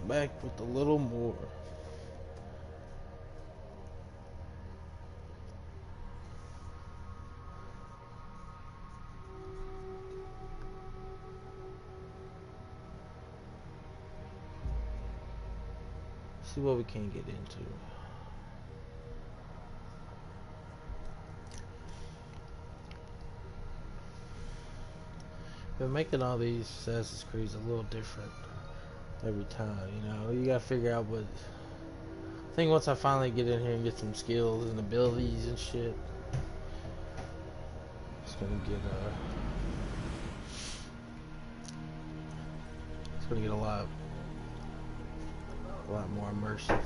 back with a little more. See what we can get into. But making all these Assassin's Creeds a little different every time, you know. You gotta figure out what. I think once I finally get in here and get some skills and abilities and shit, it's gonna get a lot more immersive.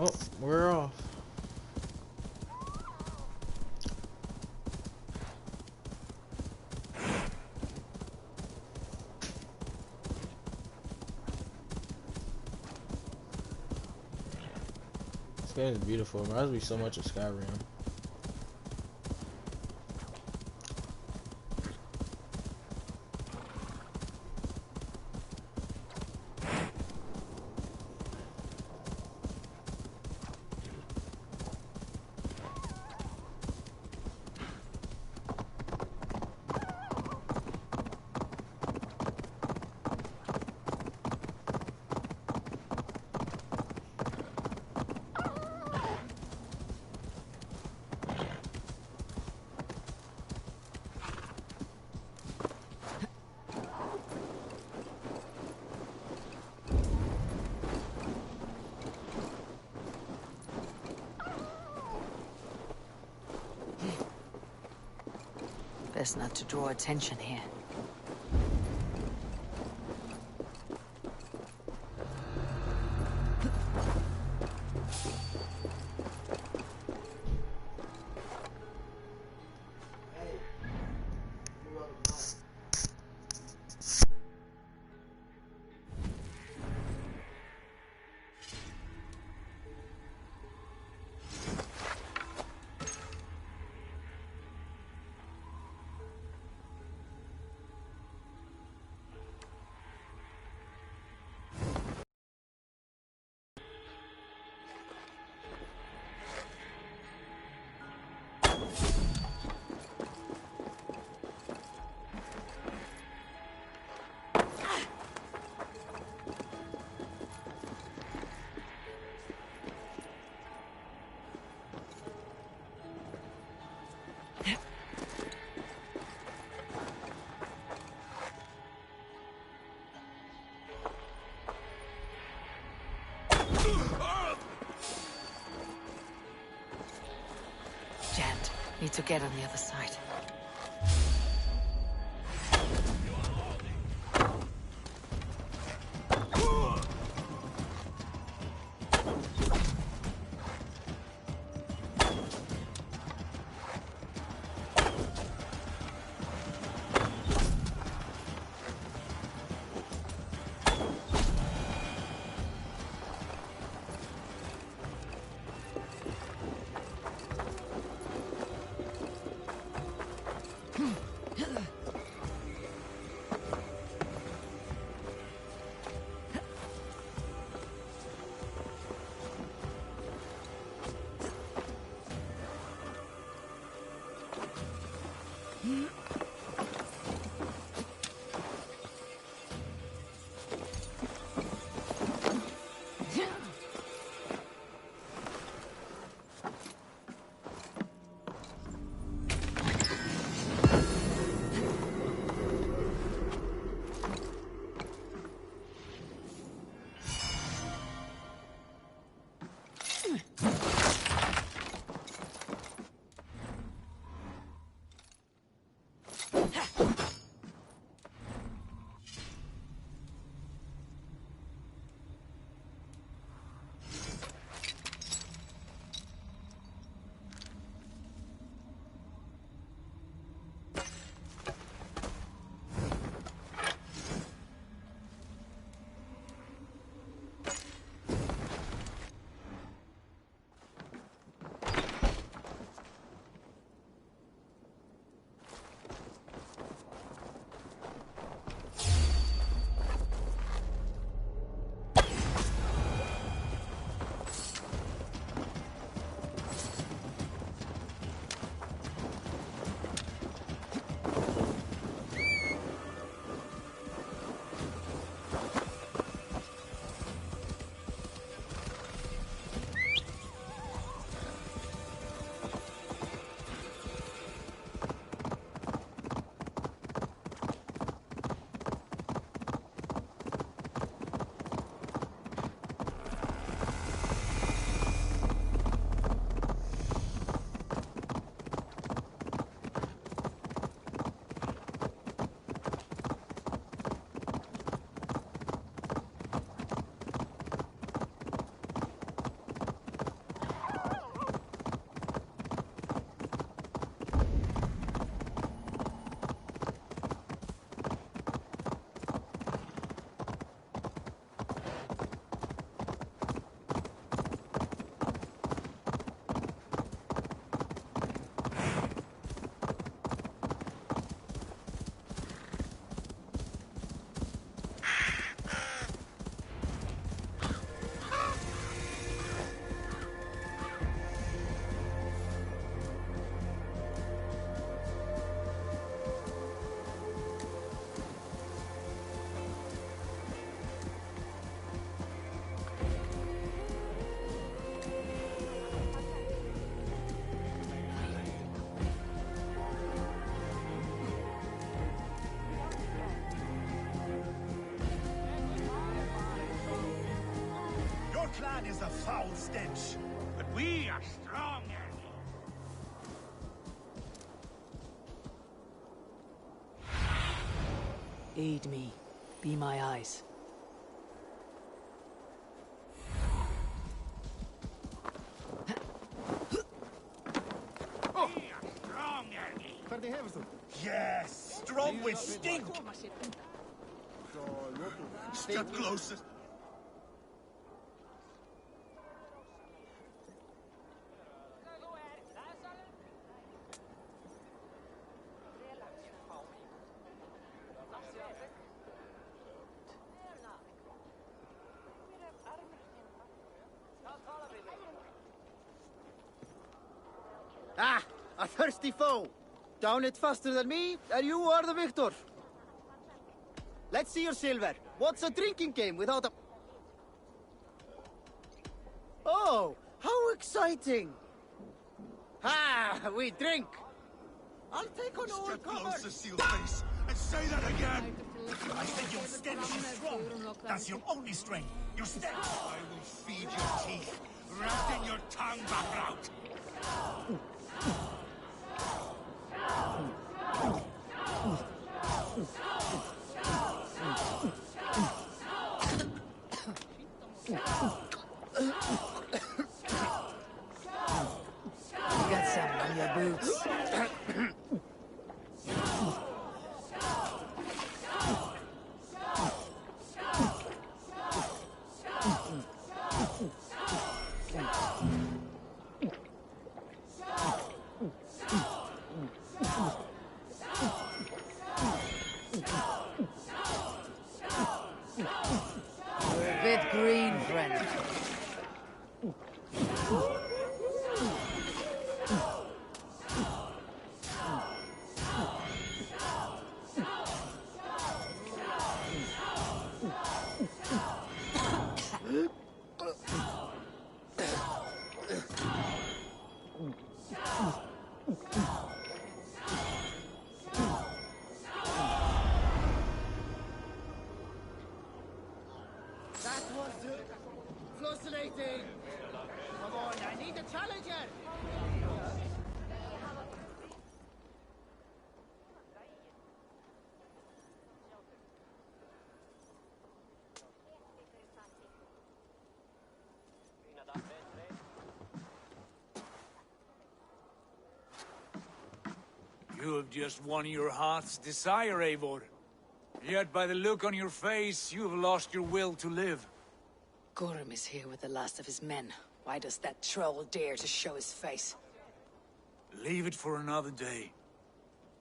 Oh, we're off. This game is beautiful. It reminds me so much of Skyrim. Best not to draw attention here. jammed. Need to get on the other side. Clan is a foul stench, but we are strong. Aid me. Be my eyes. Oh. We are strong, yes, strong with stink. Step closer. Ah, a thirsty foe. Down it faster than me, and you are the victor. Let's see your silver. What's a drinking game without a... Oh, how exciting. Ah, we drink. I'll take on all Step cover. closer, seal face, and say that again. I said your stench is strong. That's your only strength. Your stench. I will feed your teeth, rat in your tongue back out. your boots. You're a bit green, friend. That was fascinating. Come on, I need a challenger. You have just won your heart's desire, Eivor. Yet by the look on your face, you have lost your will to live. Gorm is here with the last of his men. Why does that troll dare to show his face? Leave it for another day.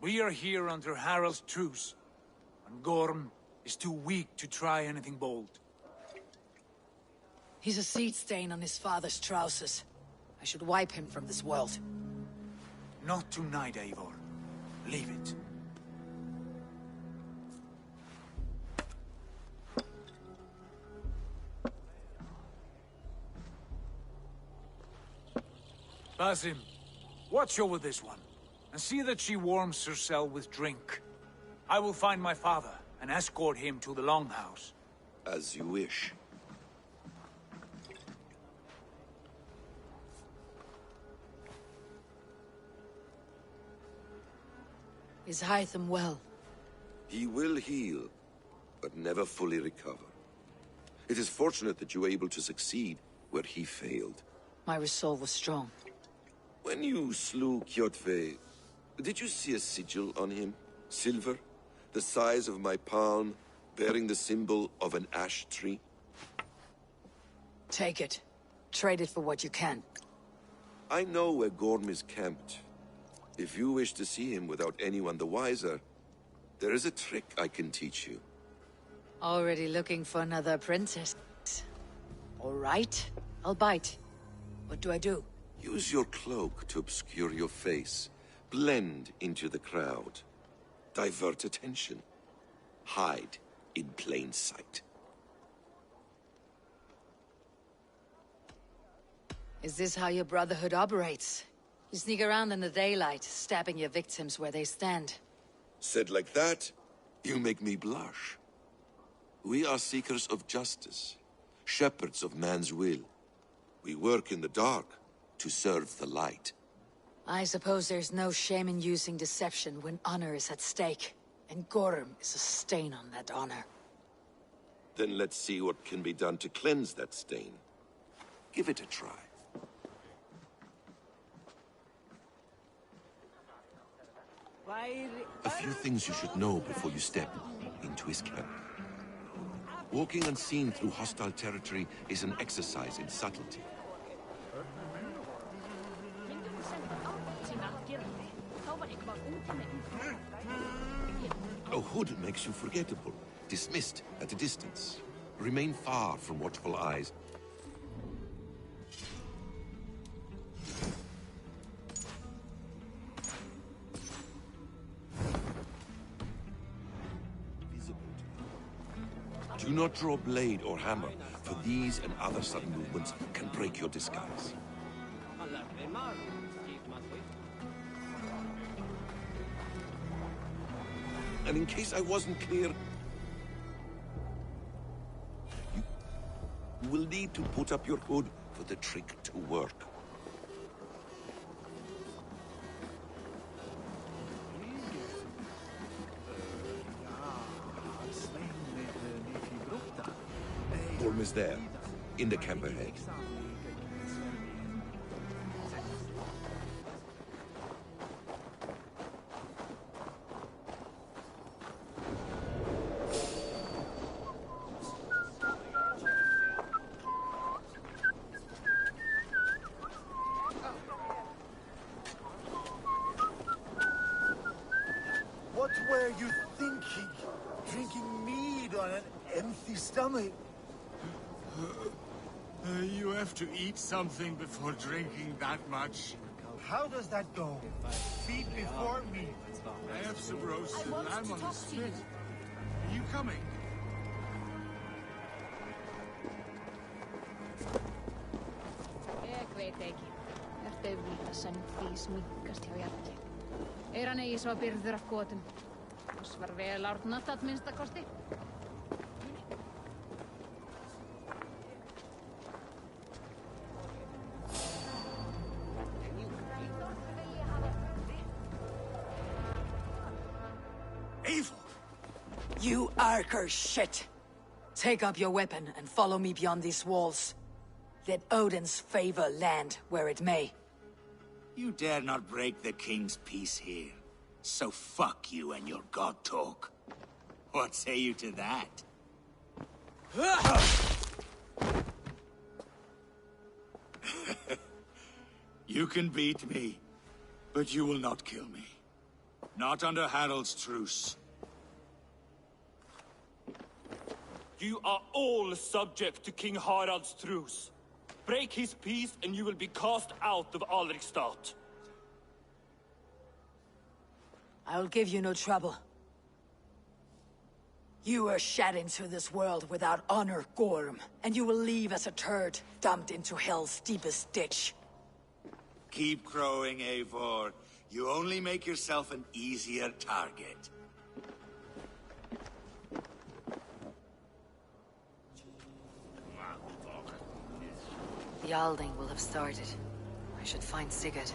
We are here under Harald's truce, and Gorm is too weak to try anything bold. He's a seed stain on his father's trousers. I should wipe him from this world. Not tonight, Eivor. Leave it. Basim, watch over this one, and see that she warms herself with drink. I will find my father, and escort him to the Longhouse. As you wish. Is Hytham well? He will heal, but never fully recover. It is fortunate that you were able to succeed where he failed. My resolve was strong. When you slew Kjotve, did you see a sigil on him? Silver? The size of my palm, bearing the symbol of an ash tree? Take it. Trade it for what you can. I know where Gorm is camped. If you wish to see him without anyone the wiser, there is a trick I can teach you. Already looking for another apprentice. All right, I'll bite. What do I do? Use your cloak to obscure your face. Blend into the crowd. Divert attention. Hide in plain sight. Is this how your Brotherhood operates? You sneak around in the daylight, stabbing your victims where they stand. Said like that, you make me blush. We are seekers of justice, shepherds of man's will. We work in the dark to serve the light. I suppose there's no shame in using deception when honor is at stake, and Gorm is a stain on that honor. Then let's see what can be done to cleanse that stain. Give it a try. A few things you should know before you step into his camp. Walking unseen through hostile territory is an exercise in subtlety. A hood makes you forgettable, dismissed at a distance. Remain far from watchful eyes. Do not draw blade or hammer, for these and other sudden movements can break your disguise. And in case I wasn't clear, you will need to put up your hood for the trick to work. Gorm is there, in the camp ahead. empty stomach. You have to eat something before drinking that much. How does that go? Feet before meat. I have some roasted lamb on the spit. Are you coming? Ég veit ekki. Ertu auðvitað sem því sminkast hjá Jarli? Hann eigi svo byrður af gotum? Þess var vel árnat að minnstakosti. You Arker shit! Take up your weapon and follow me beyond these walls. Let Odin's favor land where it may. You dare not break the king's peace here. So fuck you and your god talk. What say you to that? You can beat me, but you will not kill me. Not under Harald's truce. You are all subject to King Harald's truce. Break his peace and you will be cast out of Alrikstad. I'll give you no trouble. You were shed into this world without honor, Gorm, and you will leave as a turd, dumped into hell's deepest ditch. Keep crowing, Eivor. You only make yourself an easier target. The Alding will have started. I should find Sigurd.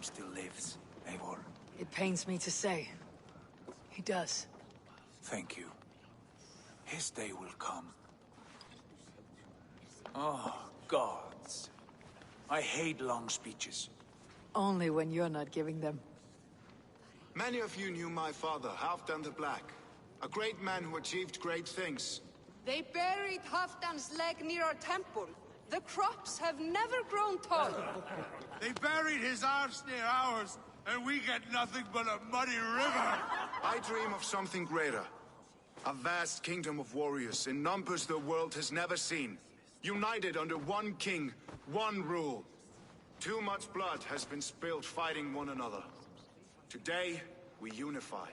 still lives, Eivor. It pains me to say. He does. Thank you. His day will come. Oh, gods. I hate long speeches. Only when you're not giving them. Many of you knew my father, Halfdan the Black. A great man who achieved great things. They buried Halfdan's leg near our temple. The crops have never grown taller. They buried his arse near ours, and we get nothing but a muddy river. I dream of something greater. A vast kingdom of warriors in numbers the world has never seen. United under one king, one rule. Too much blood has been spilled fighting one another. Today, we unify.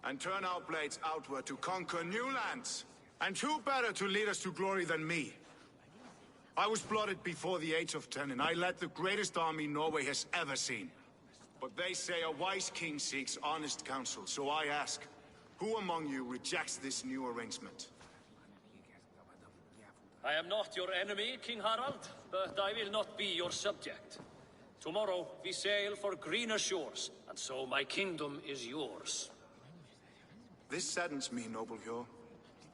And turn our blades outward to conquer new lands. And who better to lead us to glory than me? I was blooded before the age of 10, and I led the greatest army Norway has ever seen. But they say a wise king seeks honest counsel, so I ask, who among you rejects this new arrangement? I am not your enemy, King Harald, but I will not be your subject. Tomorrow we sail for greener shores, and so my kingdom is yours. This saddens me, noble Hjor.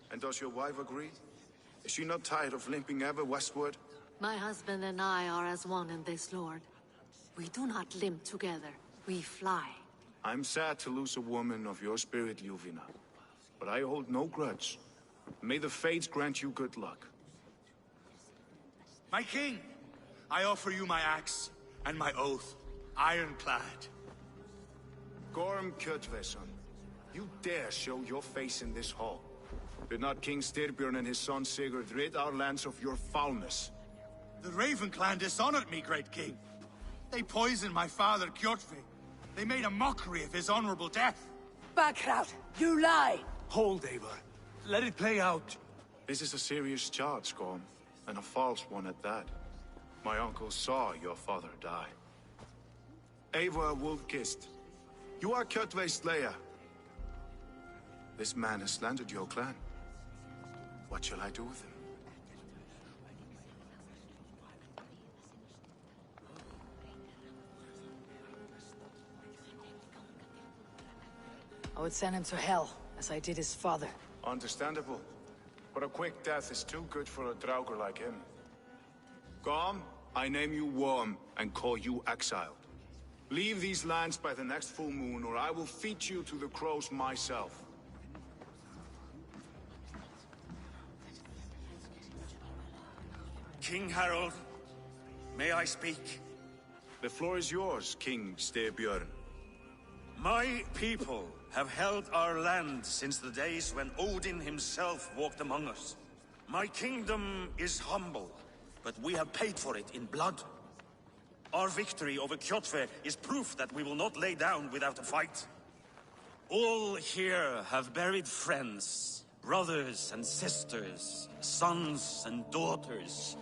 And does your wife agree? Is she not tired of limping ever westward? My husband and I are as one in this, Lord. We do not limp together. We fly. I'm sad to lose a woman of your spirit, Ljuvina. But I hold no grudge. May the fates grant you good luck. My king, I offer you my axe and my oath, ironclad. Gorm Kjotveson, you dare show your face in this hall. Did not King Styrbjörn and his son Sigurd rid our lands of your foulness? The Raven clan dishonored me, great king. They poisoned my father, Kjotve. They made a mockery of his honorable death. Backrout, you lie! Hold, Eivor. Let it play out. This is a serious charge, Gorm, and a false one at that. My uncle saw your father die. Eivor Wolf-Kissed, you are Kjotve's slayer. This man has slandered your clan. What shall I do with him? I would send him to hell, as I did his father. Understandable. But a quick death is too good for a Draugr like him. Gorm, I name you Worm and call you exiled. Leave these lands by the next full moon, or I will feed you to the crows myself. King Harold, may I speak? The floor is yours, King Styrbjörn. My people have held our land since the days when Odin himself walked among us. My kingdom is humble, but we have paid for it in blood. Our victory over Kjotve is proof that we will not lay down without a fight. All here have buried friends, brothers and sisters, sons and daughters.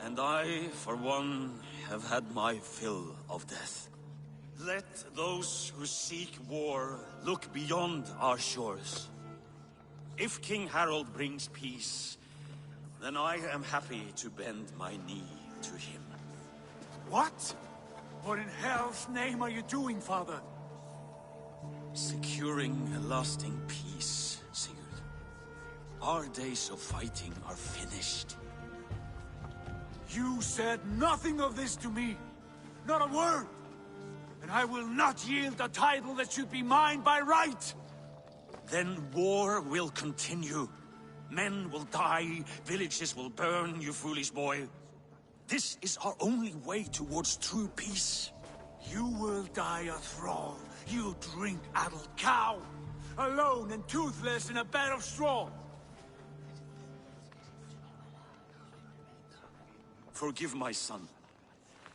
And I, for one, have had my fill of death. Let those who seek war look beyond our shores. If King Harold brings peace, then I am happy to bend my knee to him. What? What in hell's name are you doing, father? Securing a lasting peace, Sigurd. Our days of fighting are finished. You said nothing of this to me. Not a word. And I will not yield a title that should be mine by right. Then war will continue. Men will die, villages will burn, you foolish boy. This is our only way towards true peace. You will die a thrall. You drink-addled cow. Alone and toothless in a bed of straw. Forgive my son.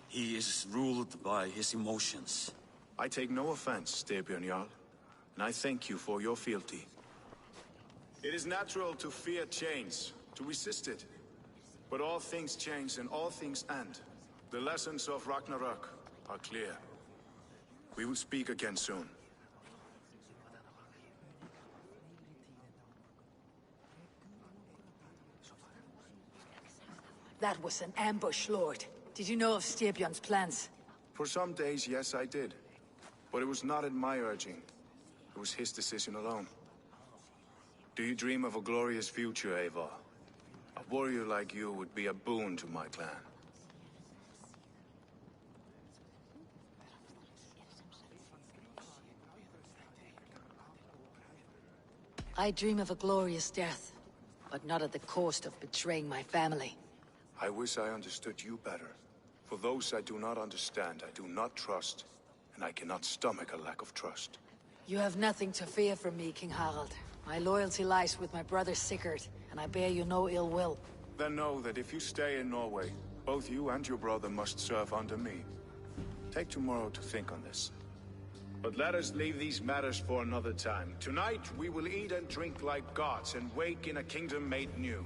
He is ruled by his emotions. I take no offense, Styrbjörn Jarl, and I thank you for your fealty. It is natural to fear change, to resist it. But all things change and all things end. The lessons of Ragnarok are clear. We will speak again soon. That was an ambush, Lord. Did you know of Styrbjörn's plans? For some days, yes, I did. But it was not at my urging. It was his decision alone. Do you dream of a glorious future, Eivor? A warrior like you would be a boon to my clan. I dream of a glorious death, but not at the cost of betraying my family. I wish I understood you better. For those I do not understand, I do not trust, and I cannot stomach a lack of trust. You have nothing to fear from me, King Harald. My loyalty lies with my brother Sigurd, and I bear you no ill will. Then know that if you stay in Norway, both you and your brother must serve under me. Take tomorrow to think on this. But let us leave these matters for another time. Tonight, we will eat and drink like gods and wake in a kingdom made new.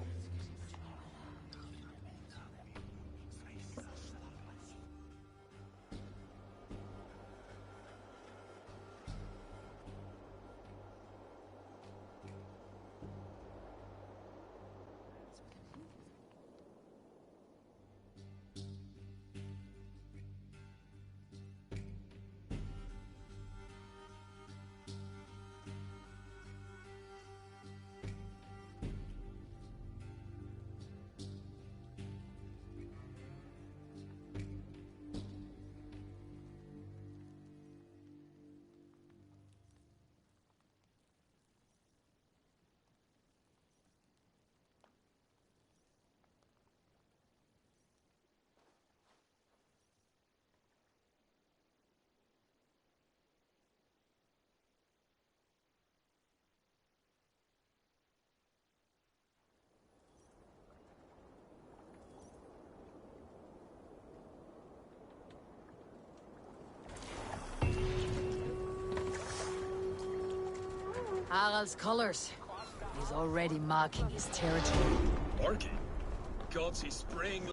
Harald's colors. He's already marking his territory. Marking? Gods, he's spraying.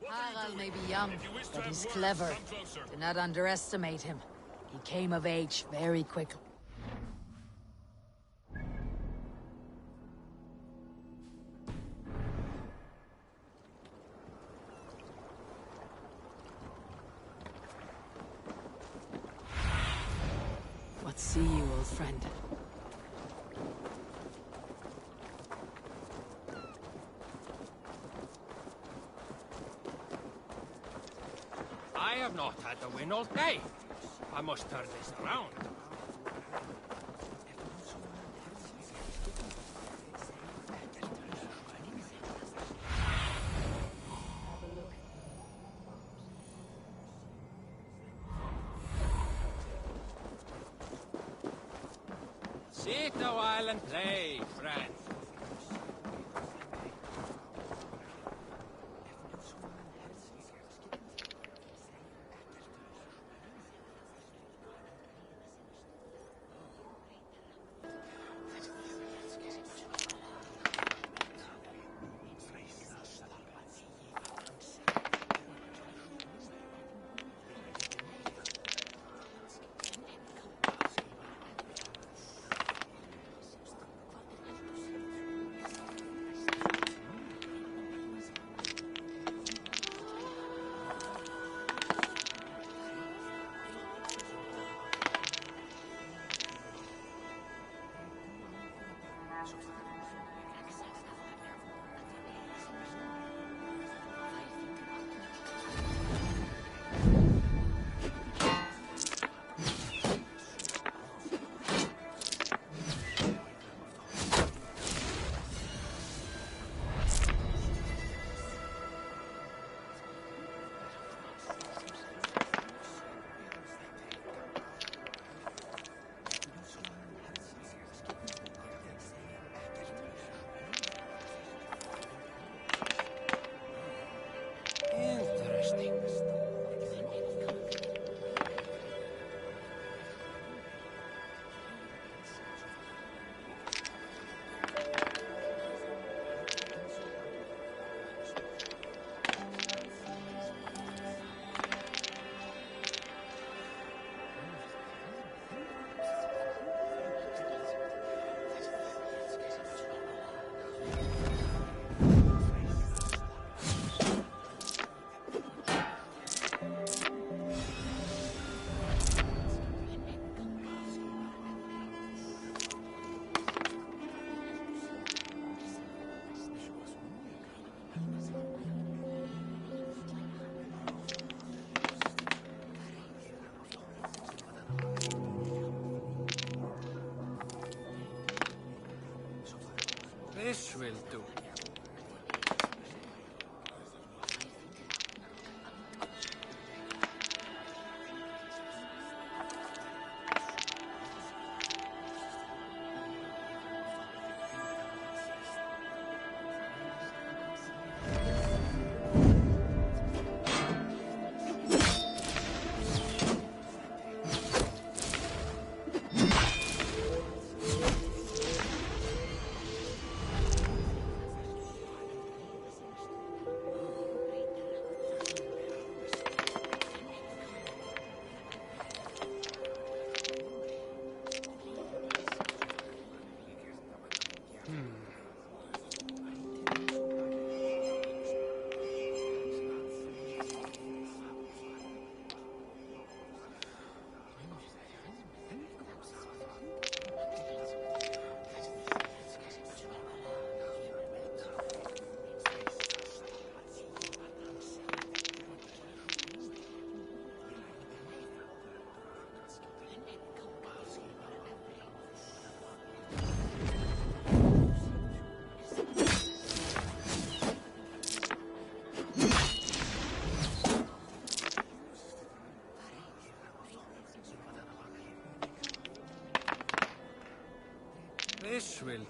Harald may be young, but he's clever. Do not underestimate him. He came of age very quickly. What see you, old friend? I have not had the wind all day. I must turn this around. Sit a while and play, friend.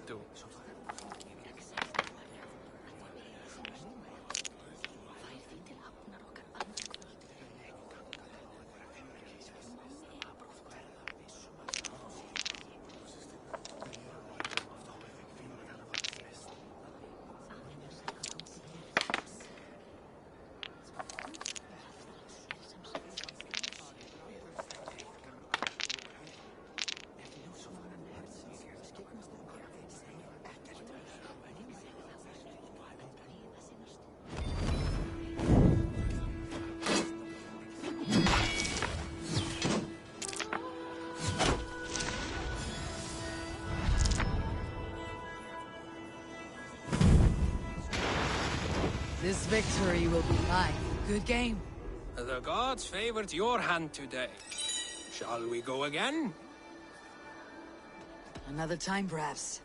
do. This victory will be mine. Good game. The gods favored your hand today. Shall we go again? Another time, perhaps.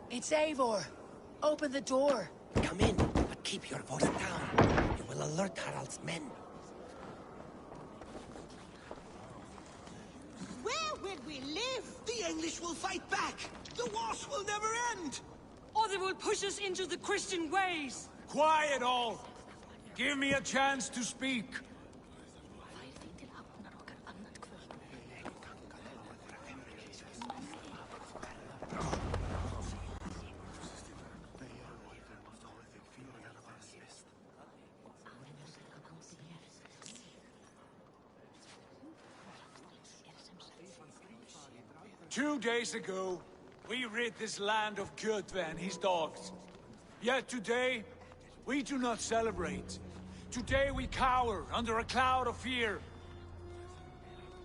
It's Eivor. Open the door. Come in, but keep your voice down. You will alert Harald's men. Where will we live? The English will fight back! The wars will never end! Or they will push us into the Christian ways. Quiet all! Give me a chance to speak. 2 days ago, we rid this land of Kjotve and his dogs. Yet today, we do not celebrate. Today we cower under a cloud of fear.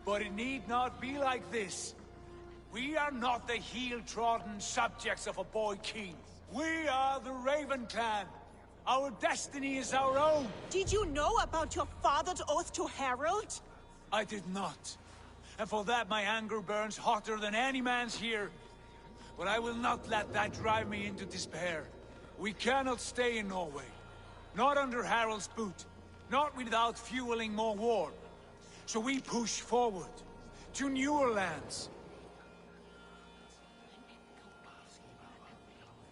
But it need not be like this. We are not the heel-trodden subjects of a boy king. We are the Raven clan. Our destiny is our own. Did you know about your father's oath to Harald? I did not. And for that my anger burns hotter than any man's here. But I will not let that drive me into despair. We cannot stay in Norway. Not under Harald's boot. Not without fueling more war. So we push forward. To newer lands.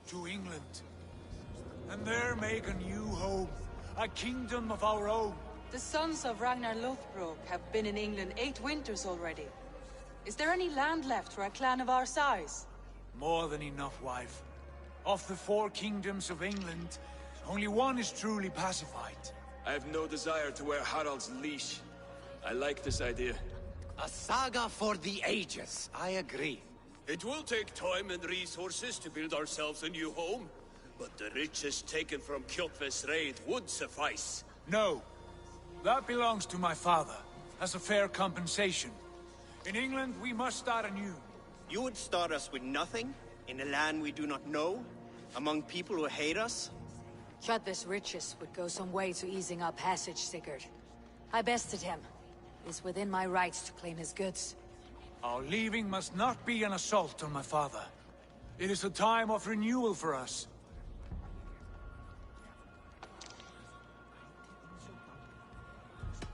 To England. And there make a new home. A kingdom of our own. The sons of Ragnar Lothbrok have been in England 8 winters already. Is there any land left for a clan of our size? More than enough, wife. Of the 4 kingdoms of England, only one is truly pacified. I have no desire to wear Harald's leash. I like this idea. A saga for the ages, I agree. It will take time and resources to build ourselves a new home, but the riches taken from Kjotve's raid would suffice. No. That belongs to my father, as a fair compensation. In England, we must start anew. You would start us with nothing? In a land we do not know? Among people who hate us? Kjotve's riches would go some way to easing our passage, Sigurd. I bested him. It is within my rights to claim his goods. Our leaving must not be an assault on my father. It is a time of renewal for us.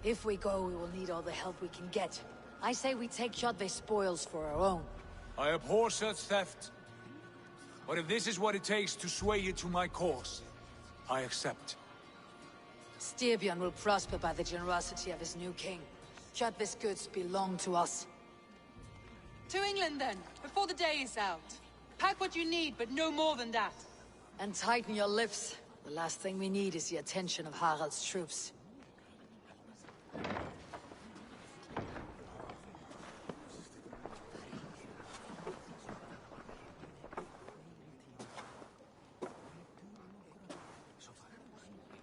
If we go, we will need all the help we can get. I say we take Kjotve's spoils for our own. I abhor such theft. But if this is what it takes to sway you to my cause, I accept. Styrbjörn will prosper by the generosity of his new king. Kjotve's goods belong to us. To England then, before the day is out. Pack what you need, but no more than that. And tighten your lips. The last thing we need is the attention of Harald's troops.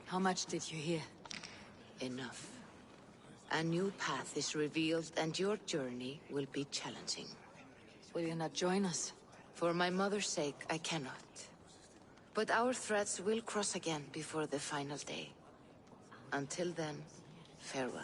How much did you hear? Enough. A new path is revealed, and your journey will be challenging. Will you not join us? For my mother's sake, I cannot. But our threads will cross again before the final day. Until then, farewell.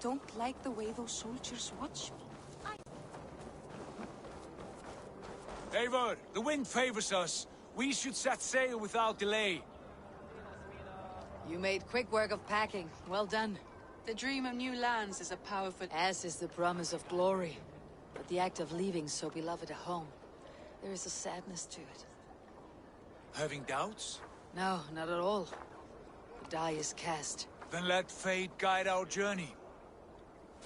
don't like the way those soldiers watch me. Eivor, the wind favors us. We should set sail without delay. You made quick work of packing. Well done. The dream of new lands is a powerful... As is the promise of glory. But the act of leaving so beloved a home, there is a sadness to it. Having doubts? No, not at all. The die is cast. Then let fate guide our journey.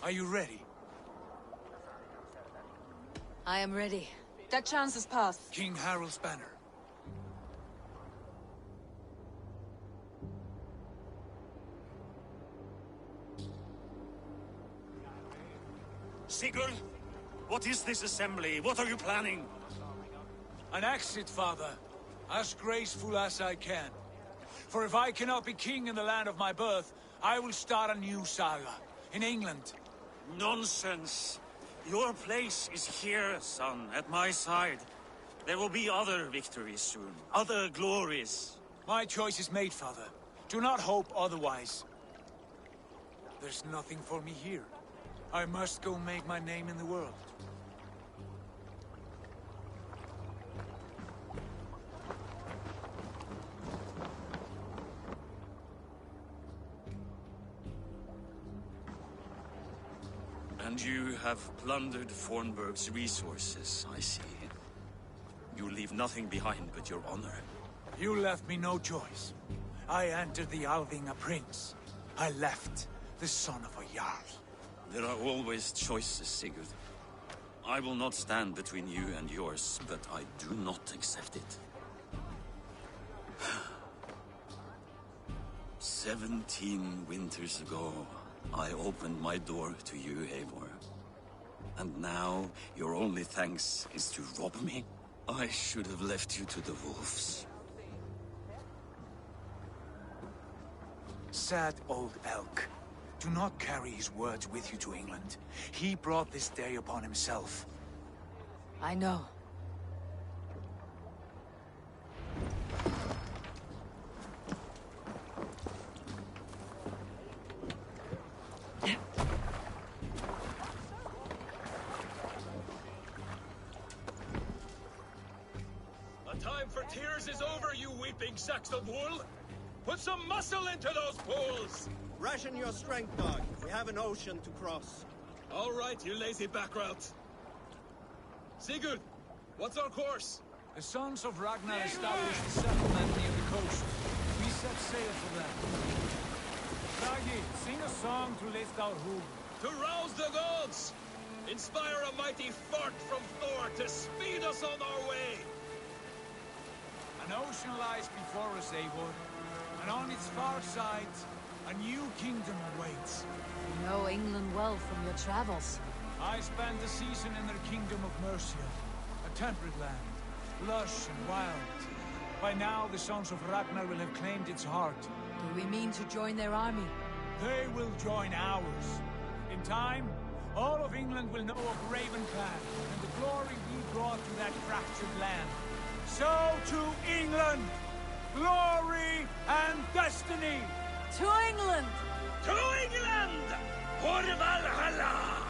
Are you ready? I am ready. That chance is past. King Harald's banner. Sigurd, what is this assembly? What are you planning? An exit, father. As graceful as I can. For if I cannot be king in the land of my birth, I will start a new saga. In England. Nonsense. Your place is here, son, at my side. There will be other victories soon. Other glories. My choice is made, father. Do not hope otherwise. There's nothing for me here. I must go make my name in the world. And you have plundered Fornburg's resources, I see. You leave nothing behind but your honor. You left me no choice. I entered the Alving a prince. I left the son of a Jarl. There are always choices, Sigurd. I will not stand between you and yours, but I do not accept it. 17 winters ago, I opened my door to you, Eivor. And now, your only thanks is to rob me? I should have left you to the wolves. Sad old elk. Do not carry his words with you to England. He brought this day upon himself. I know. The time for tears is over, you weeping sacks of wool! Put some muscle into those pools! Ration your strength, dog. We have an ocean to cross. All right, you lazy backrout. Sigurd, what's our course? The sons of Ragnar established a settlement near the coast. We set sail for them. Bragi, sing a song to lift our home. To rouse the gods! Inspire a mighty fart from Thor to speed us on our way! An ocean lies before us, Eivor. And on its far side, a new kingdom awaits. You know England well from your travels. I spent a season in their kingdom of Mercia. A temperate land, lush and wild. By now, the sons of Ragnar will have claimed its heart. Do we mean to join their army? They will join ours. In time, all of England will know of Ravenclan and the glory we brought to that fractured land. So to England! Glory and destiny! To England! To England! For Valhalla!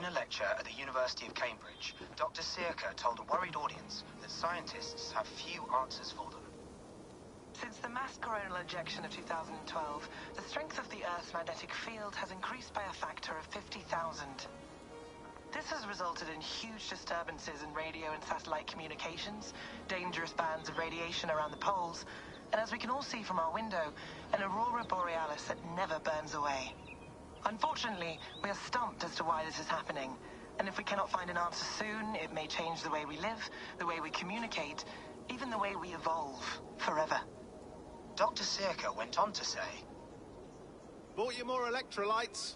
a lecture at the University of Cambridge, Dr. Circa told a worried audience that scientists have few answers for them. Since the mass coronal ejection of 2012, the strength of the Earth's magnetic field has increased by a factor of 50,000. This has resulted in huge disturbances in radio and satellite communications, dangerous bands of radiation around the poles, and as we can all see from our window, an aurora borealis that never burns away. Unfortunately, we are stumped as to why this is happening, and if we cannot find an answer soon, it may change the way we live, the way we communicate, even the way we evolve forever. Dr. Circa went on to say, Bought you more electrolytes?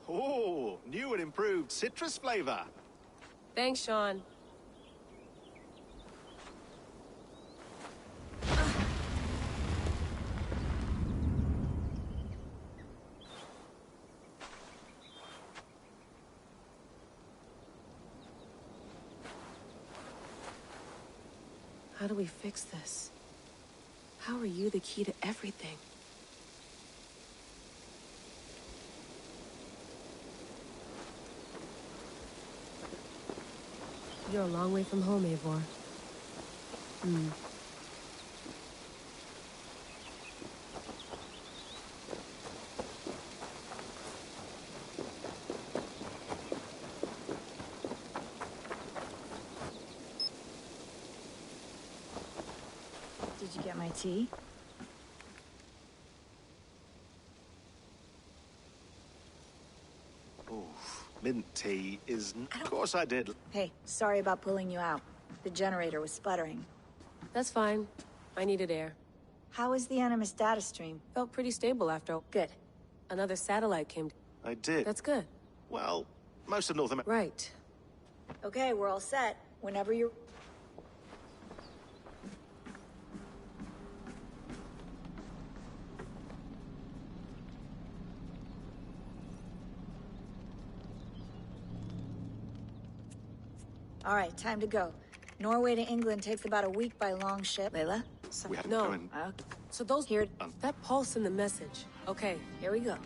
Oh, new and improved citrus flavor. Thanks, Sean. How do we fix this? How are you the key to everything? You're a long way from home, Eivor. Did you get my tea? Mint tea is... Of course I did. Hey, sorry about pulling you out. The generator was sputtering. That's fine. I needed air. How was the Animus data stream? Felt pretty stable after all. Good. Another satellite came. I did. That's good. Well, most of North America... Right. Okay, we're all set. Whenever you're... All right, time to go. Norway to England takes about a week by long ship. Layla? We have to No. go in. So those here... That pulse in the message. Okay. Here we go.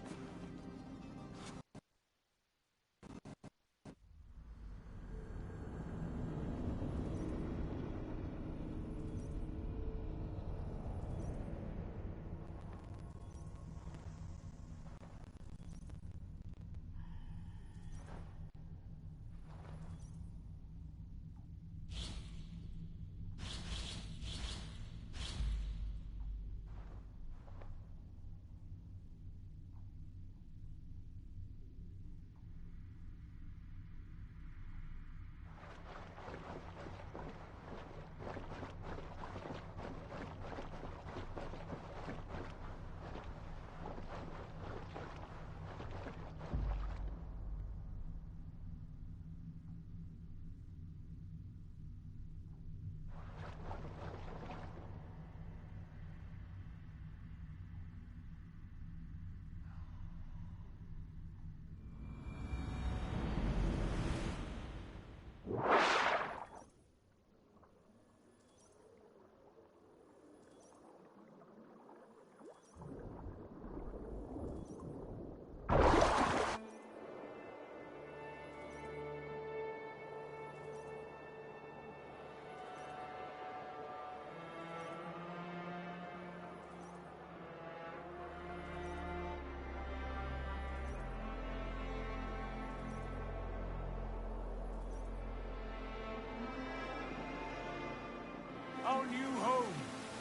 Our new home.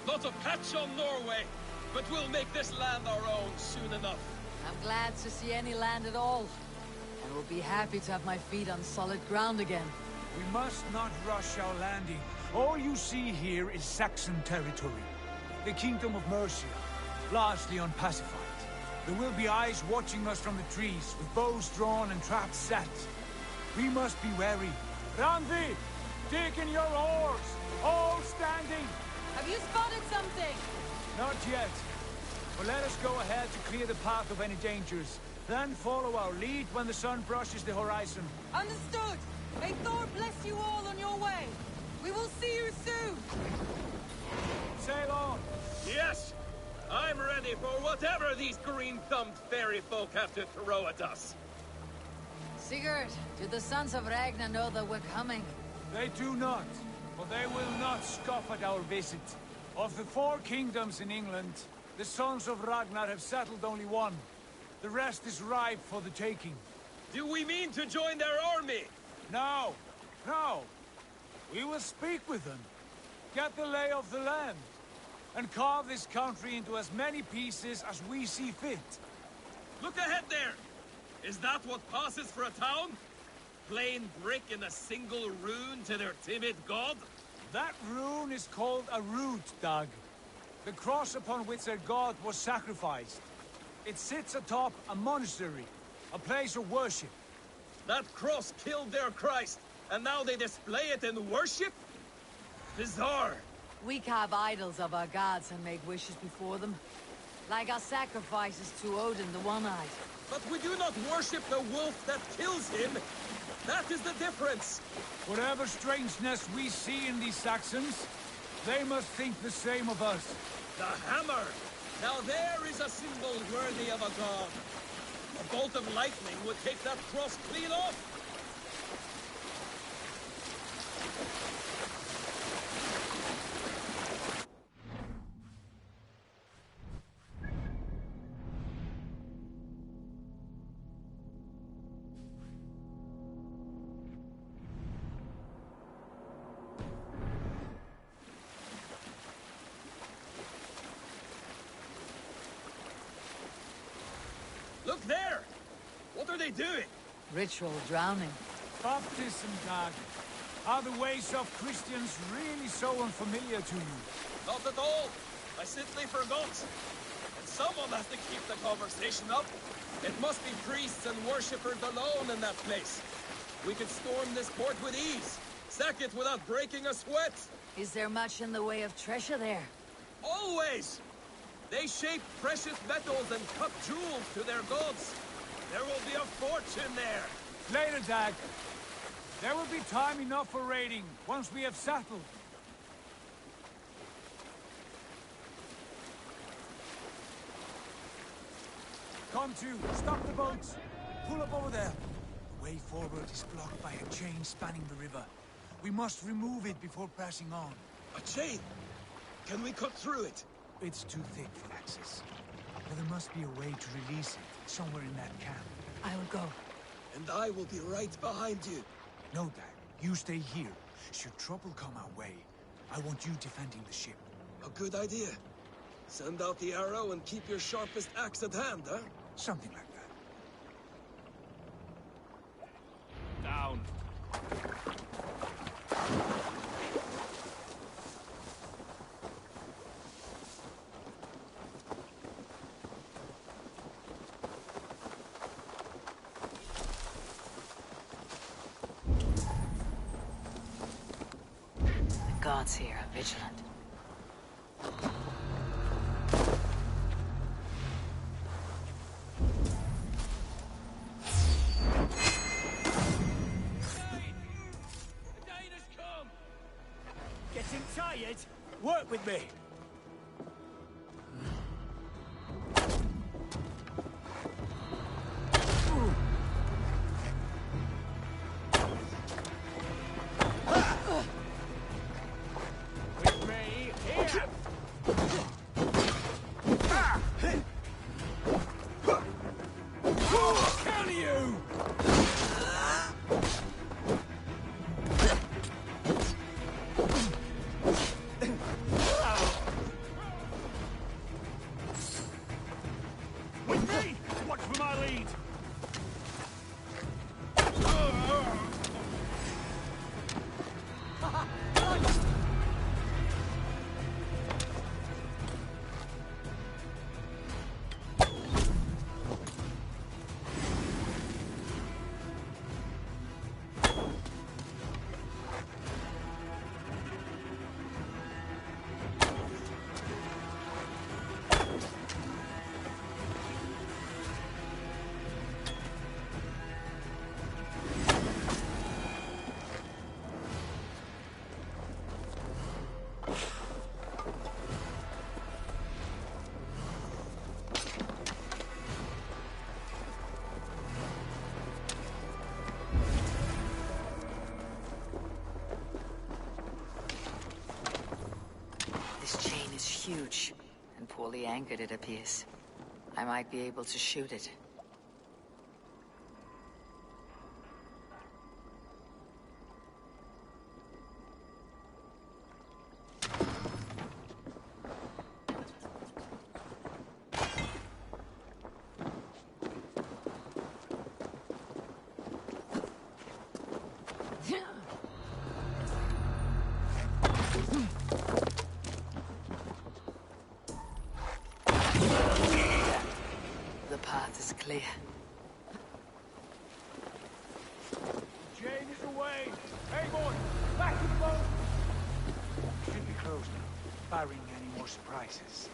Not a patch on Norway, but we'll make this land our own soon enough. I'm glad to see any land at all. I will be happy to have my feet on solid ground again. We must not rush our landing. All you see here is Saxon territory. The Kingdom of Mercia, largely unpacified. There will be eyes watching us from the trees, with bows drawn and traps set. We must be wary. Randvi, dig in your oars! All standing! Have you spotted something? Not yet. But let us go ahead to clear the path of any dangers. Then follow our lead when the sun brushes the horizon. Understood! May Thor bless you all on your way! We will see you soon! Sail on! Yes! I'm ready for whatever these green-thumbed fairy folk have to throw at us. Sigurd, do the sons of Ragnar know that we're coming? They do not, but they will not scoff at our visit. Of the 4 kingdoms in England, the sons of Ragnar have settled only one. The rest is ripe for the taking. Do we mean to join their army? No, no. We will speak with them, get the lay of the land, and carve this country into as many pieces as we see fit. Look ahead there! Is that what passes for a town? Plain brick in a single rune to their timid god? That rune is called a root, Doug. The cross upon which their god was sacrificed. It sits atop a monastery, a place of worship. That cross killed their Christ, and now they display it in worship? Bizarre. We carve idols of our gods and make wishes before them. Like our sacrifices to Odin, the One-Eyed. But we do not worship the wolf that kills him. That is the difference. Whatever strangeness we see in these Saxons, they must think the same of us. The hammer! Now there is a symbol worthy of a god. A bolt of lightning would take that cross clean off. Look there! What are they doing? Ritual drowning. Baptism, Doug. Are the ways of Christians really so unfamiliar to you? Not at all. I simply forgot. And someone has to keep the conversation up. It must be priests and worshippers alone in that place. We could storm this port with ease. Sack it without breaking a sweat. Is there much in the way of treasure there? Always! They shape precious metals and cut jewels to their gods. There will be a fortune there. Later, Dag. There will be time enough for raiding, once we have settled. Come to, stop the boats. Pull up over there. The way forward is blocked by a chain spanning the river. We must remove it before passing on. A chain? Can we cut through it? It's too thick for access. But there must be a way to release it, somewhere in that camp. I will go. And I will be right behind you. No, Dad. You stay here. Should trouble come our way, I want you defending the ship. A good idea. Send out the arrow and keep your sharpest axe at hand, huh? Something like that. Down. The gods here are vigilant. Getting tired? Work with me. anchored, it appears. I might be able to shoot it. The path is clear. Jane is away! Hey, boy! Back to the boat! Should be closed now, barring any more surprises.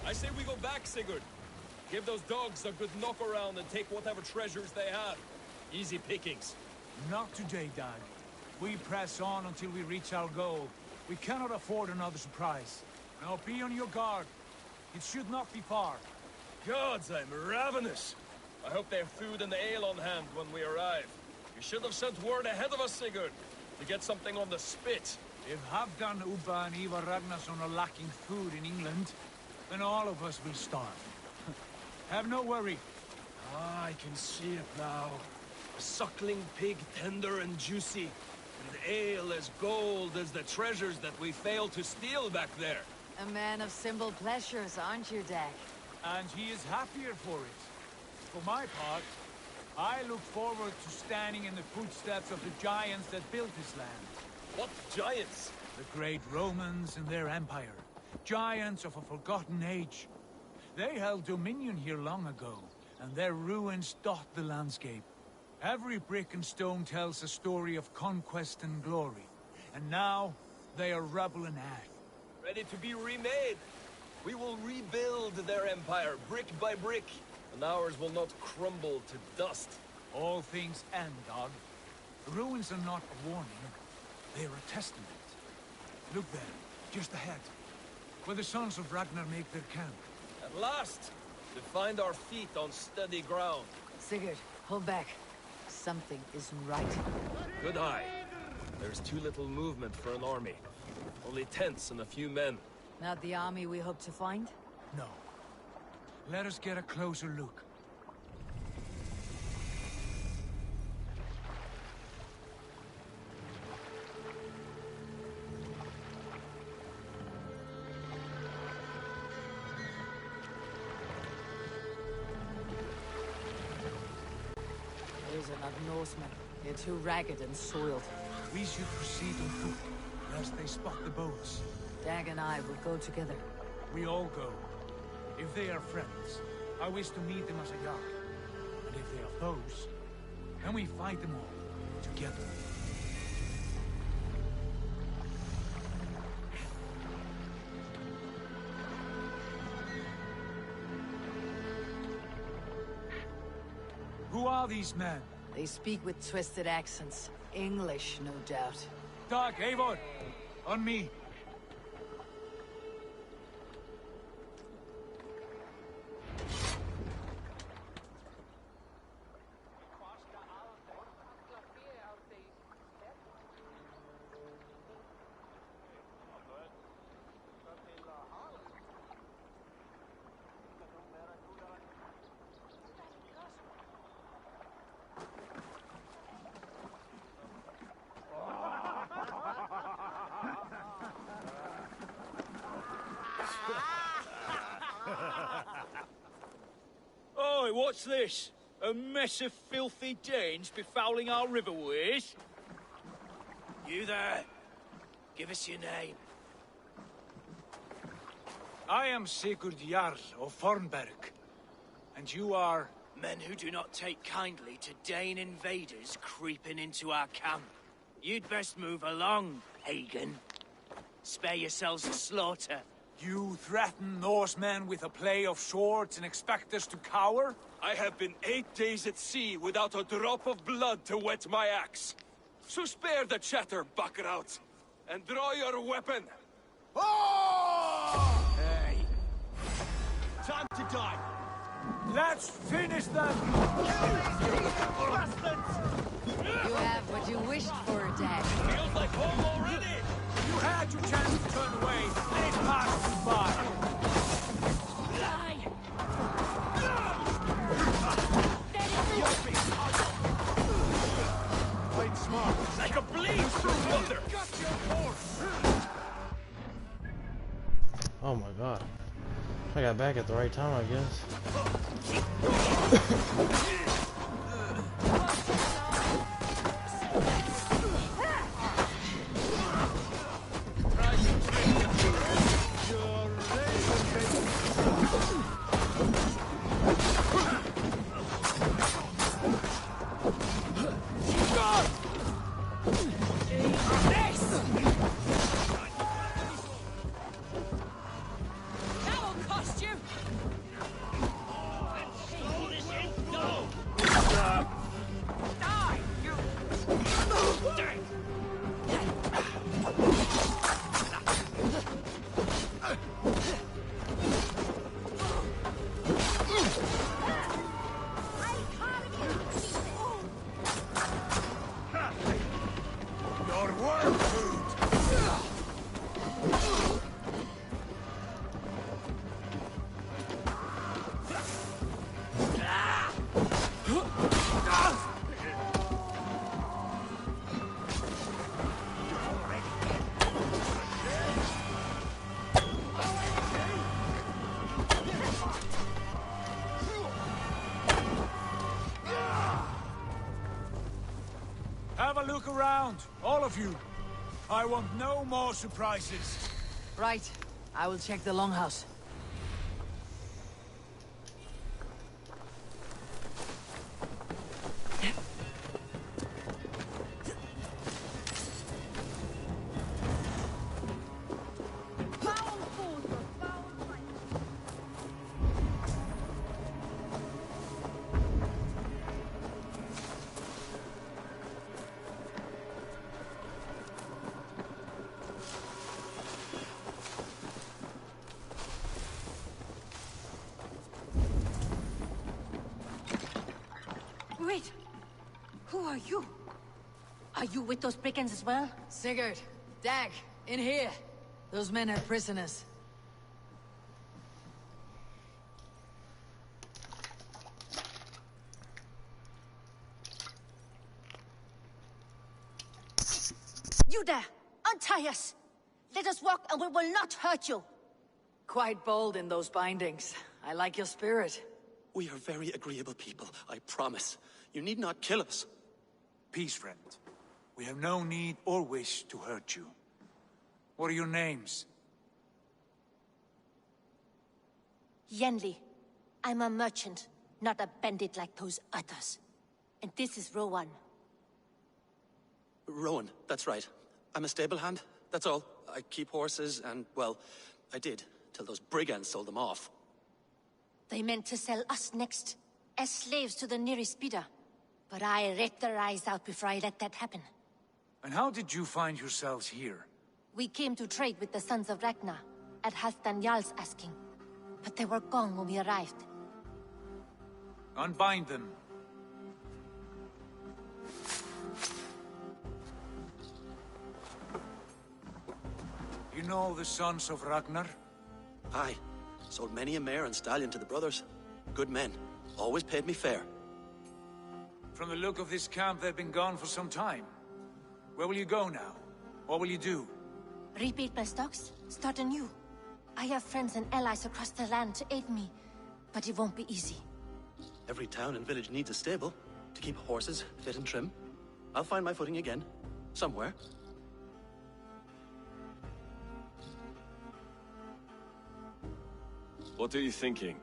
I say we go back, Sigurd. Give those dogs a good knock around and take whatever treasures they have. Easy pickings. Not today, Dag. We press on until we reach our goal. We cannot afford another surprise. Now be on your guard. It should not be far. Gods, I'm ravenous. I hope they have food and ale on hand when we arrive. You should have sent word ahead of us, Sigurd, to get something on the spit. If Halfdan, Ubba and Ivar Ragnarsson are lacking food in England, then all of us will starve. Have no worry. Ah, I can see it now. A suckling pig, tender and juicy, and ale as gold as the treasures that we failed to steal back there. A man of simple pleasures, aren't you, Dag? And he is happier for it. For my part, I look forward to standing in the footsteps of the giants that built this land. What giants? The great Romans and their empire. Giants of a forgotten age. They held dominion here long ago, and their ruins dot the landscape. Every brick and stone tells a story of conquest and glory. And now, they are rubble and ash. Ready to be remade. We will rebuild their empire, brick by brick, and ours will not crumble to dust. All things end, Dog. The ruins are not a warning. They are a testament. Look there, just ahead, where the sons of Ragnar make their camp. At last, to find our feet on steady ground. Sigurd, hold back. Something isn't right. Good eye. There's too little movement for an army. Only tents and a few men. Not the army we hope to find? No. Let us get a closer look. Those are not Norsemen. They're too ragged and soiled. We should proceed on foot, lest they spot the boats. Dag and I will go together. We all go. If they are friends, I wish to meet them as a Jarl. And if they are foes, then we fight them all, together. Who are these men? They speak with twisted accents. English, no doubt. Dag, Eivor! On me! Oi, what's this? A mess of filthy Danes befouling our riverways? You there? Give us your name. I am Sigurd Jarl of Fornberg. And you are... Men who do not take kindly to Dane invaders creeping into our camp. You'd best move along, Hagen. Spare yourselves a slaughter. You threaten Norsemen with a play of swords and expect us to cower? I have been 8 days at sea without a drop of blood to wet my axe. So spare the chatter, buckerouts, and draw your weapon. Oh! Hey. Time to die. Let's finish them! You have what you wished for, Dad. Feels like home already! You had your chance to turn away, and it passed you by. Played smart. Like a bleed through water! Oh my god. I got back at the right time, I guess. Have a look around, all of you. I want no more surprises. Right. I will check the longhouse. Wait! Who are you? Are you with those brigands as well? Sigurd, Dag, in here. Those men are prisoners. You there! Untie us! Let us walk and we will not hurt you! Quite bold in those bindings. I like your spirit. We are very agreeable people, I promise. You need not kill us. Peace, friend. We have no need or wish to hurt you. What are your names? Yenli. I'm a merchant, not a bandit like those others. And this is Rowan. Rowan, that's right. I'm a stable hand, that's all. I keep horses and, well, I did, till those brigands sold them off. They meant to sell us next, as slaves to the nearest bidder. But I ripped their eyes out before I let that happen. And how did you find yourselves here? We came to trade with the Sons of Ragnar, at Halfdan Jarl's asking. But they were gone when we arrived. Unbind them. You know the Sons of Ragnar? Aye. Sold many a mare and stallion to the brothers. Good men. Always paid me fair. From the look of this camp, they've been gone for some time. Where will you go now? What will you do? Rebuild my stocks, start anew. I have friends and allies across the land to aid me, but it won't be easy. Every town and village needs a stable to keep horses fit and trim. I'll find my footing again, somewhere. What are you thinking?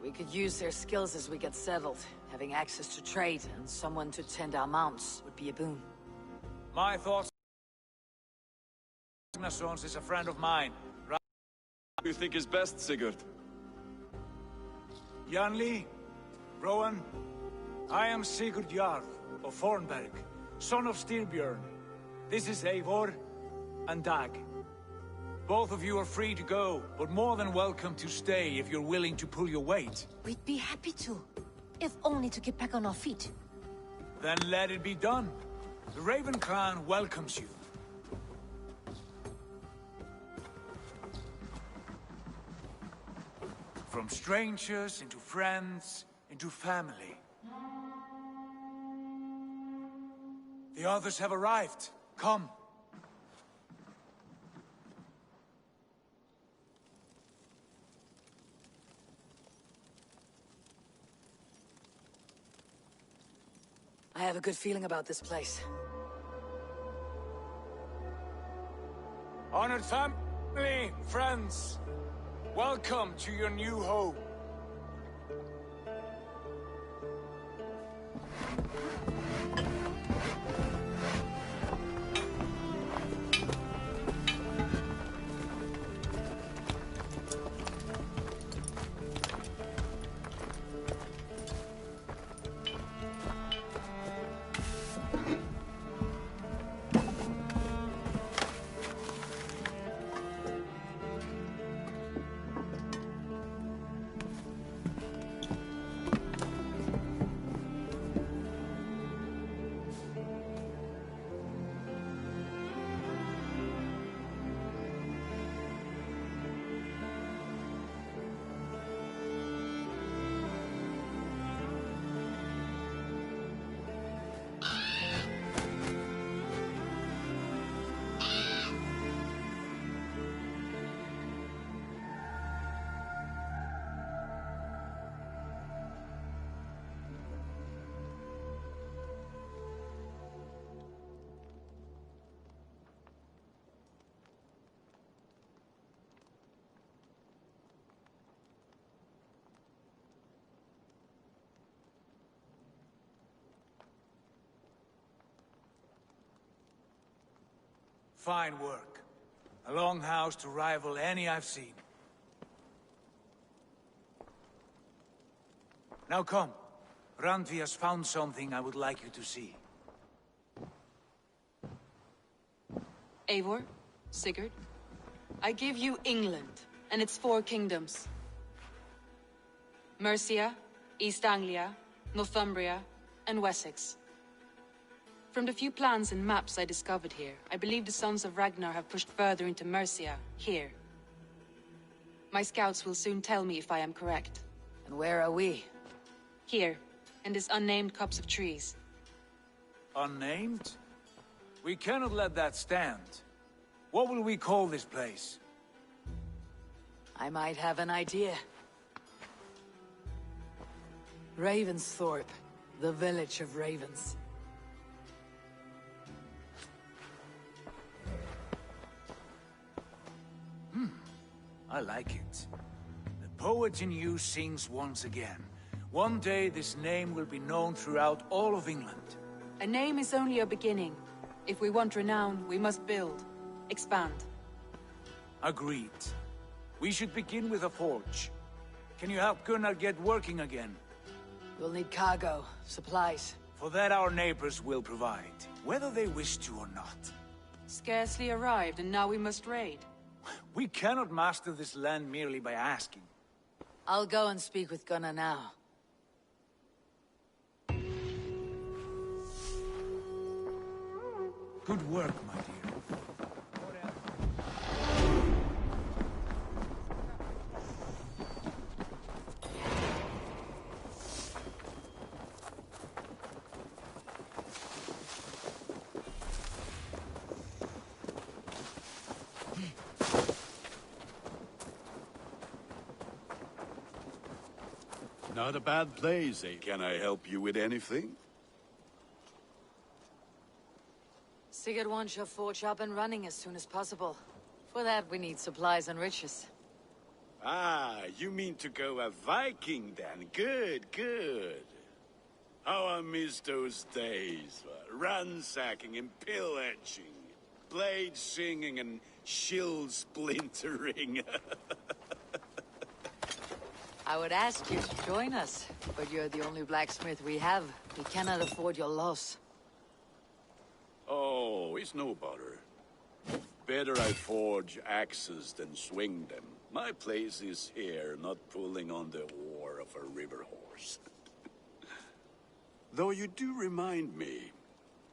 We could use their skills as we get settled. Having access to trade and someone to tend our mounts would be a boon. My thoughts... Ragnarsons is a friend of mine. What do you think is best, Sigurd? Yanli, Rowan, I am Sigurd Jarl of Fornberg, son of Styrbjörn. This is Eivor and Dag. Both of you are free to go, but more than welcome to stay if you're willing to pull your weight. We'd be happy to, if only to get back on our feet. Then let it be done. The Raven clan welcomes you. From strangers into friends, into family. The others have arrived. Come. I have a good feeling about this place. Honored family, friends, welcome to your new home. Fine work. A longhouse to rival any I've seen. Now come. Randvi has found something I would like you to see. Eivor, Sigurd, I give you England and its 4 kingdoms. Mercia, East Anglia, Northumbria, and Wessex. From the few plans and maps I discovered here, I believe the Sons of Ragnar have pushed further into Mercia, here. My scouts will soon tell me if I am correct. And where are we? Here, in this unnamed copse of trees. Unnamed? We cannot let that stand. What will we call this place? I might have an idea. Ravensthorpe, the village of ravens. I like it. The poet in you sings once again. One day this name will be known throughout all of England. A name is only a beginning. If we want renown, we must build. Expand. Agreed. We should begin with a forge. Can you help Gunnar get working again? We'll need cargo, supplies. For that our neighbors will provide, whether they wish to or not. Scarcely arrived, and now we must raid. We cannot master this land merely by asking. I'll go and speak with Gunnar now. Good work, my dear. Not a bad place, eh? Can I help you with anything? Sigurd wants your forge up and running as soon as possible. For that, we need supplies and riches. Ah, you mean to go a Viking then? Good, good. How I miss those days. Ransacking and pillaging. Blade singing and shield splintering. I would ask you to join us, but you're the only blacksmith we have. We cannot afford your loss. Oh, it's no bother. Better I forge axes than swing them. My place is here, not pulling on the oar of a river horse. Though you do remind me,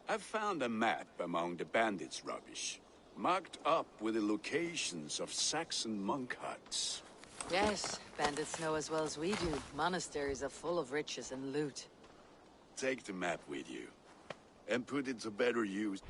I found a map among the bandits' rubbish, marked up with the locations of Saxon monk huts. Yes, bandits know as well as we do. Monasteries are full of riches and loot. Take the map with you, and put it to better use.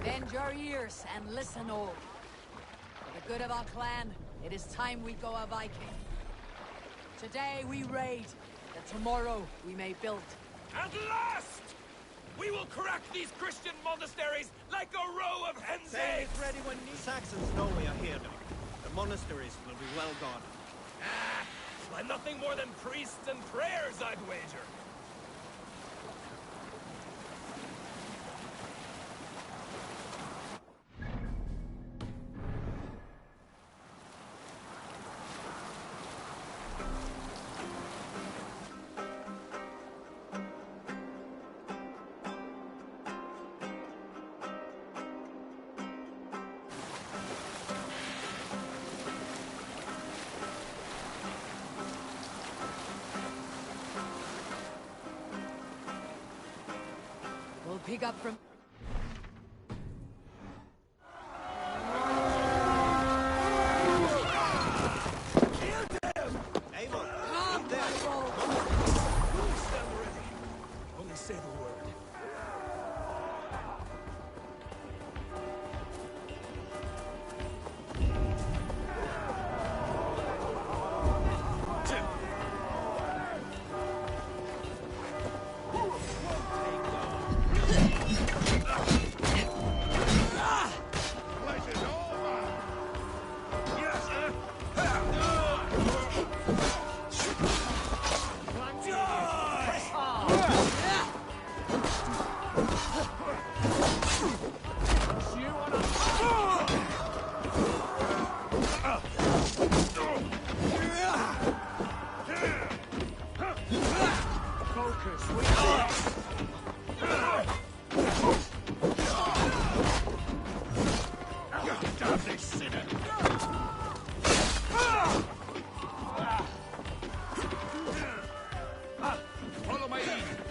Bend your ears and listen all. For the good of our clan, it is time we go a Viking. Today we raid, that tomorrow we may build. At last! We will crack these Christian monasteries like a row of hen's Say eggs! it's ready when the Saxons know we are here now. The monasteries will be well guarded. By nothing more than priests and prayers, I'd wager. We'll pick up from... Only say the word. Follow my lead.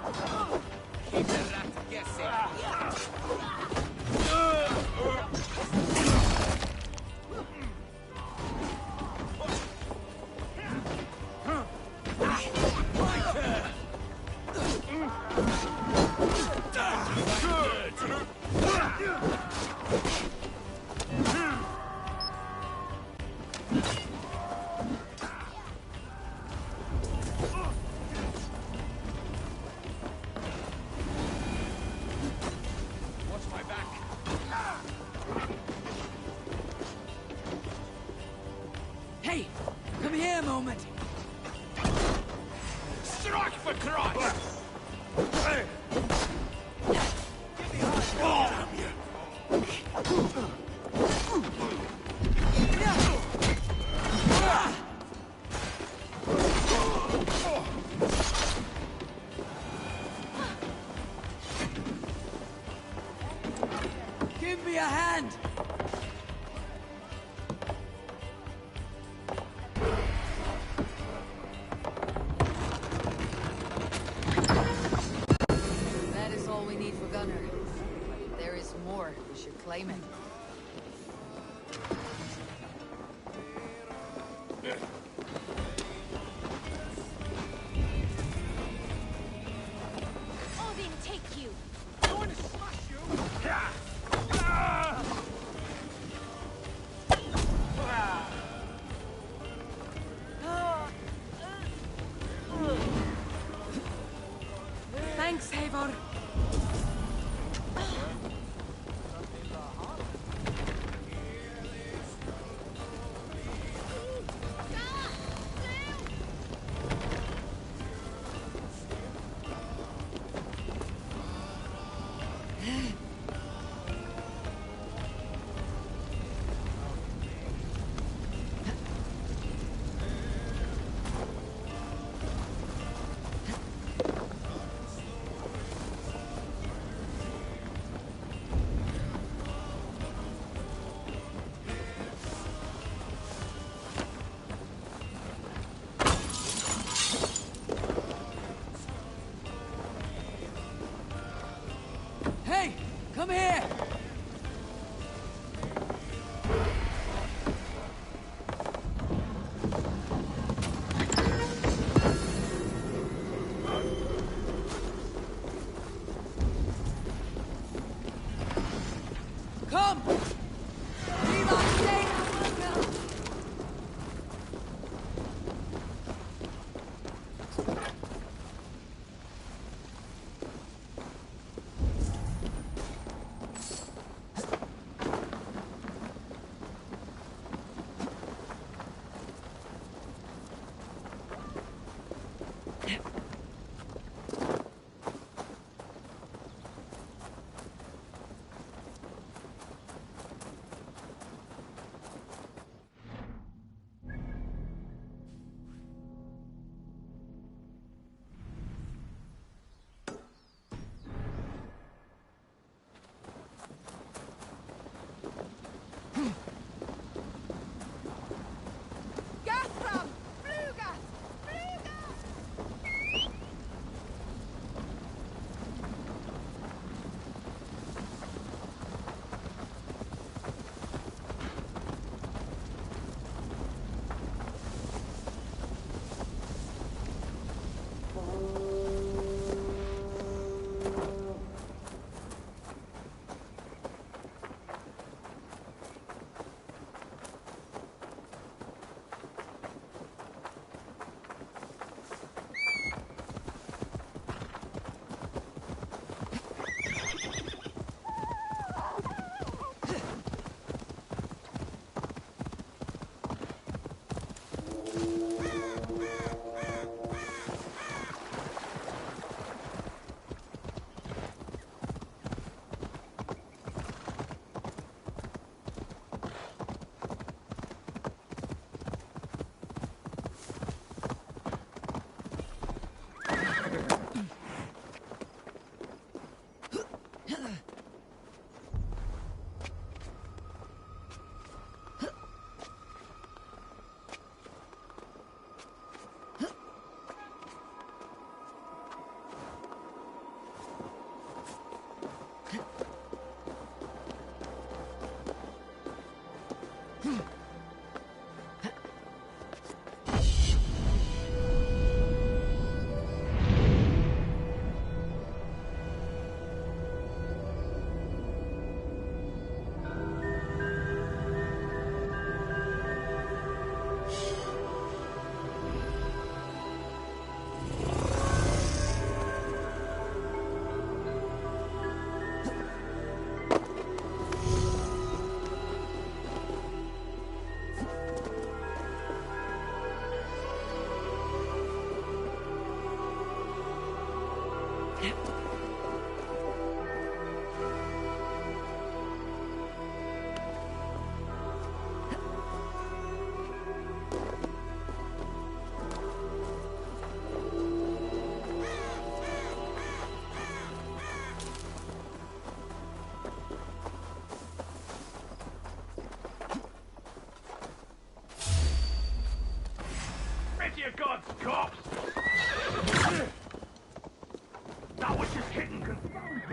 Keep the rat guessing. Hey, come here a moment. Strike for Christ! Give me a hand. That is all we need for Gunner. There is more. We should claim it. Odin, take you! Going to smash you! Thanks, Eivor. Hey, come here. Come! Viva State! Ready your gods, cops! That was just kitten confounded.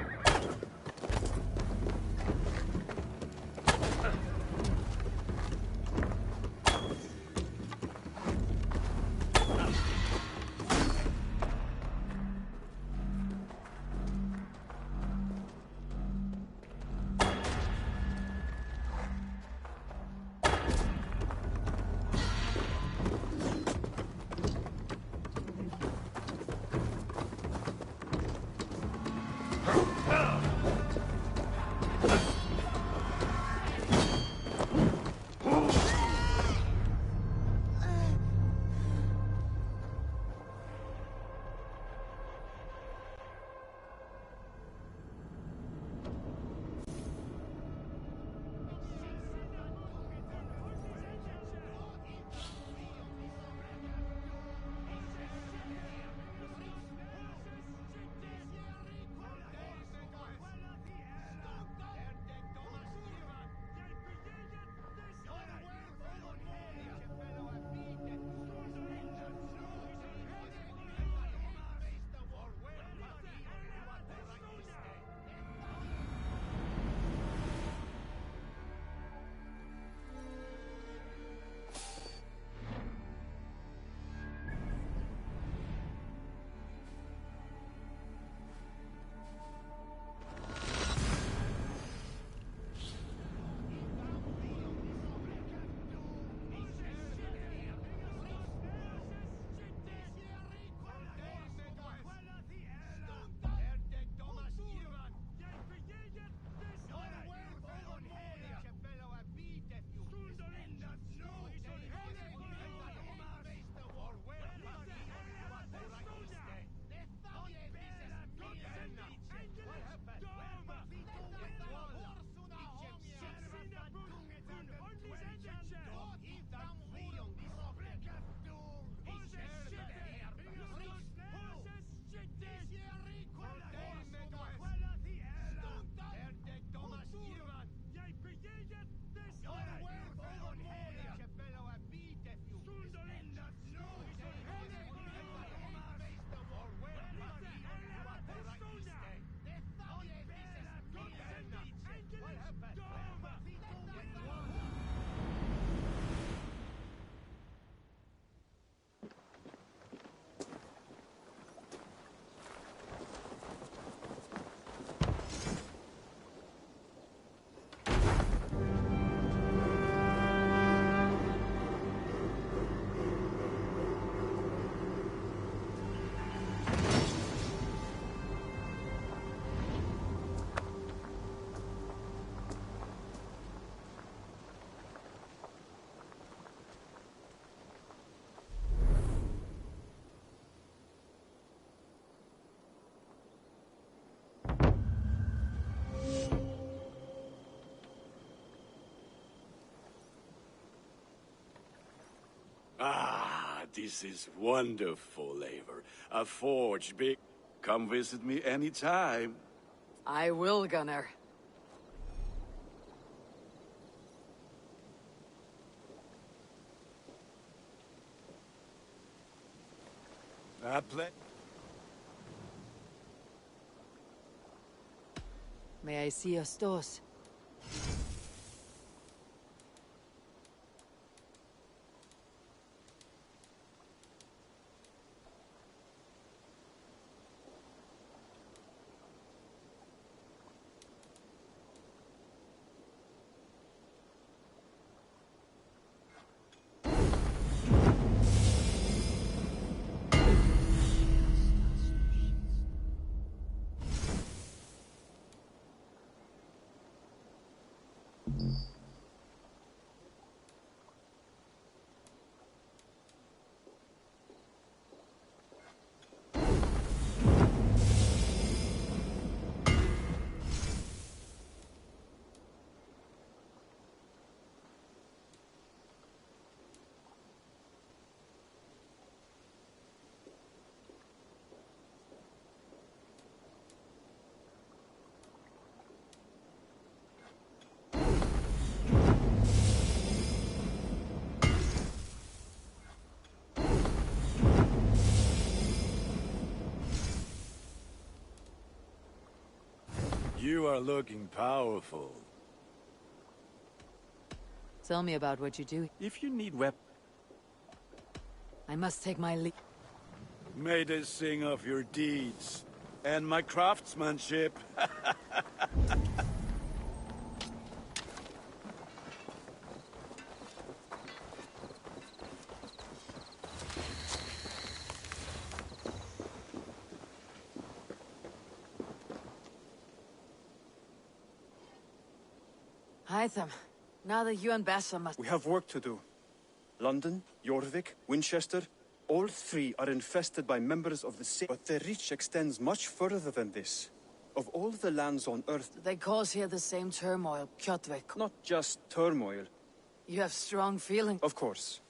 Ah, this is wonderful, Eivor. A forge big. Come visit me anytime. I will, Gunnar. May I see your stores? You are looking powerful. Tell me about what you do. If you need I must take my leave. may they sing of your deeds and my craftsmanship. Hytham, now that you and Bassam must... We have work to do. London, Jorvik, Winchester, all three are infested by members of the same... But their reach extends much further than this. Of all the lands on Earth... They cause here the same turmoil, Kjotve. Not just turmoil. You have strong feelings. Of course.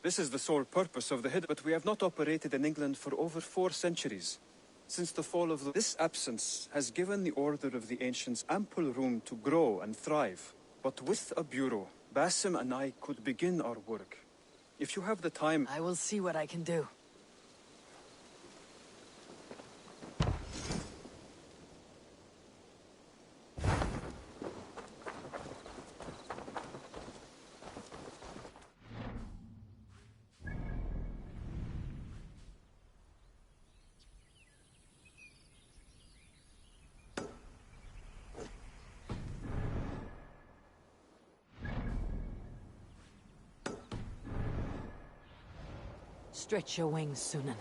This is the sole purpose of the Hidden... But we have not operated in England for over 4 centuries. Since the fall of the... This absence has given the Order of the Ancients ample room to grow and thrive. But with a bureau, Basim and I could begin our work. If you have the time... I will see what I can do. Stretch your wings, Sunan.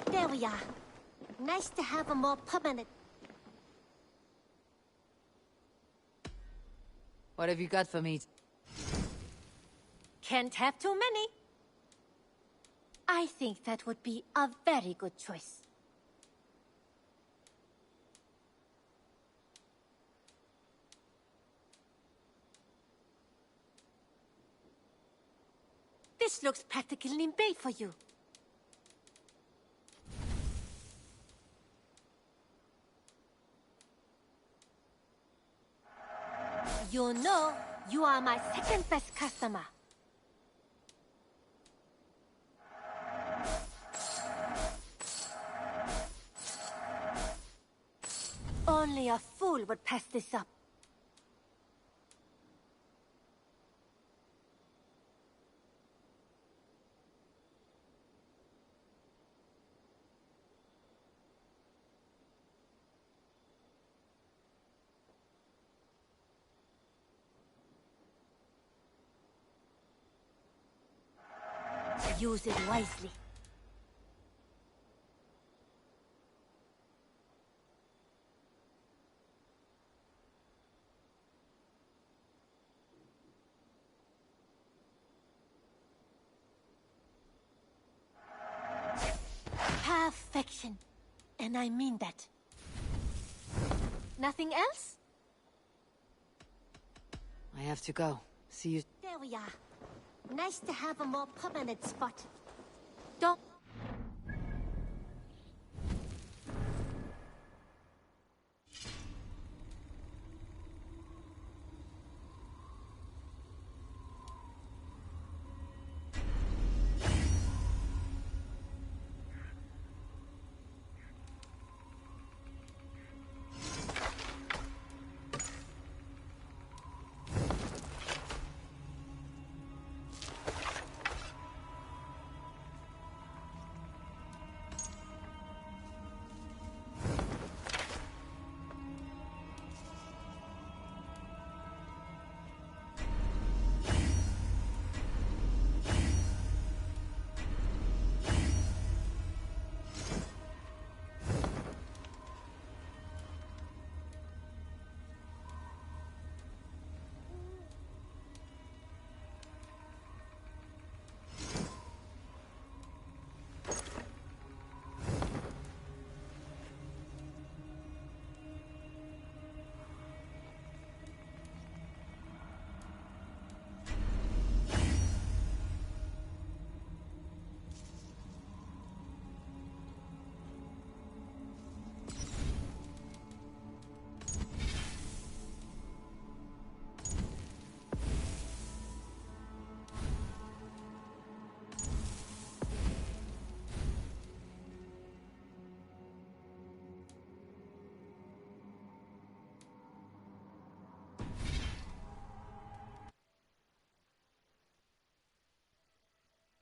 There we are. Nice to have a more permanent... What have you got for me? Can't have too many. I think that would be a very good choice. This looks practically made for you. You know, you are my second best customer. Only a fool would pass this up. Use it wisely. Perfection. And I mean that. Nothing else? I have to go. See you. There we are. Nice to have a more permanent spot. Don't...